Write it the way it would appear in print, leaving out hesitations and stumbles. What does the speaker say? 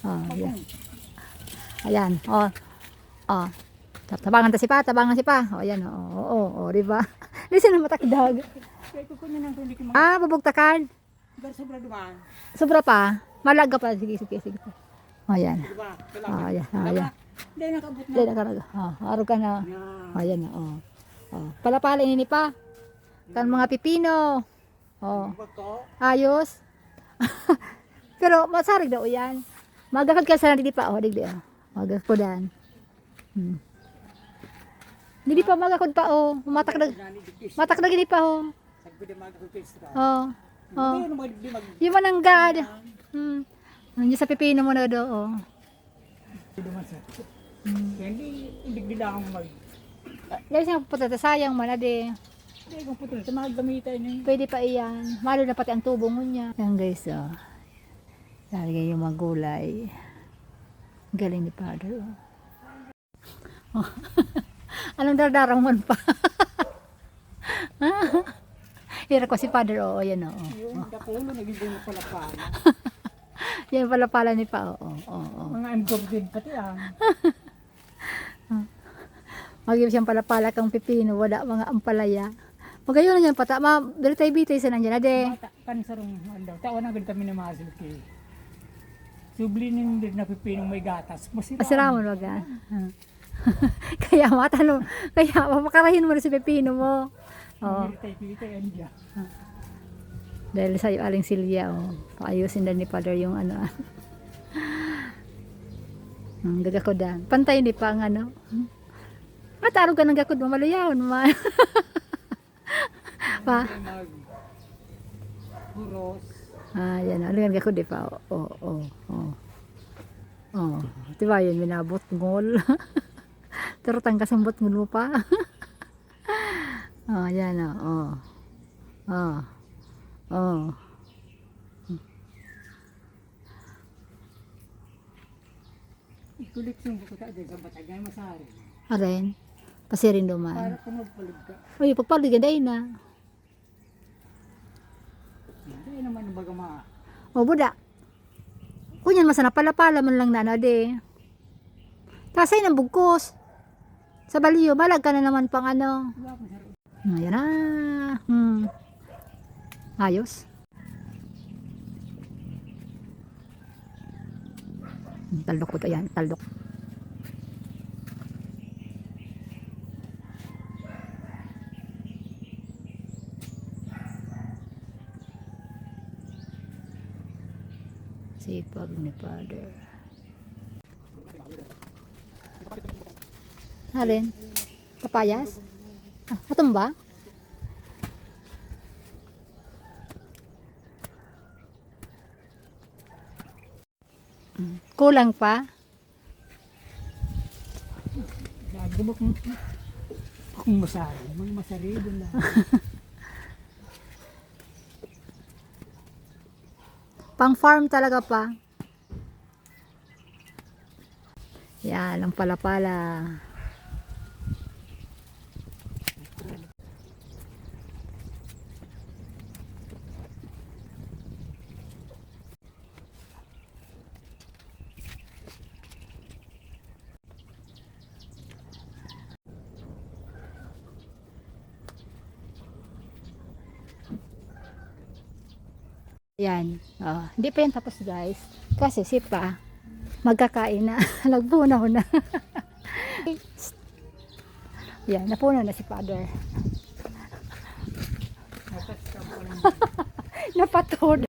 Oh, yan. Ayan. Oh. Oh. Tabangan ta si pa, tabangan si pa. Oh, ayan. Oh, di ba? Listen na matakdag. Ah, babugtakan. Sobra pa. Malaga pa. Sige. Oh, ayan. Oh, ayan. Oh, ayan. Hindi nakabot na. Oh, araw ka na. Oh, ayan na. Oh. Oh. Palapala ini pa. Kan mga pipino. Oh. Ayos. Pero masarig daw yan. Magakad ka sa hindi pa. Oh, digdi. Oh. Magakodan. Hindi pa magakod pa. Oh. Matakdag hindi pa. Oh. Oh. Yung mananggad. Nandiyan sa pipino mo na do. Oh. Hindi lang mag... Dahil siya pupunta sayang man na de. Hindi kung puto na magamitan niya. Pwede pa iyan. Malo na pati ang tubo mo niya. Yan guys, oh. Lalagay yung mga gulay. Galing ni Father, oh. Anong dardarang mo pa? Hira ko si Father, oh. Yan, oh. Yung dapulo, nagiging yung palapala. Yan palapala ni pa, oh. Mga important pati Magiging siyang palapala kang pipino. Wala mga ampalaya. Magayon na yan pata. Beritay-bitay sa nandiyan, ade. Kansarong, taon na ganit kami na masil kay. Sublinin din na pipinong may gatas. Masiraman wag ah. Kaya matanong, kaya mapakarahin mo na si pipino mo. Oh. Beritay andya. Dahil sa aling Silya, oh. Paayusin din ni Father yung ano. Gagakodan. Pantay ni pa ang ano. Matarog ka ng gakod mo, maluyawan mo. Pa? Puros. Ah, yan. Alingan gakod di pa. Oh. Diba yun, minabot ngol. Turutang kasambot ngol mo pa. Oh, yan oh. Ikuliksyon ko ka din sa batagay masari. Aren. Pasirin duman. Para kung magpalig ka. Uy, pagpalig day na. Hindi naman baga mga. O, buda. Kunyan masana pala man lang na de. Tasay ng bugkos. Sa baliyo, balag ka na naman pang ano. Ayan na. Ayos. Taldok ko to yan. Taldok. Sipag ni Father. Alin? Kapayas? Atong ba? Kulang pa? Nagdubok mo. Kung masari. Mga masari doon lang. Pang farm talaga pa. Yan, ang palapala. Yan. Oh, hindi pa yan tapos guys. Kasi si pa, magkakain na. Nagpunaw na. Yan, napunaw na si Father. Napatod.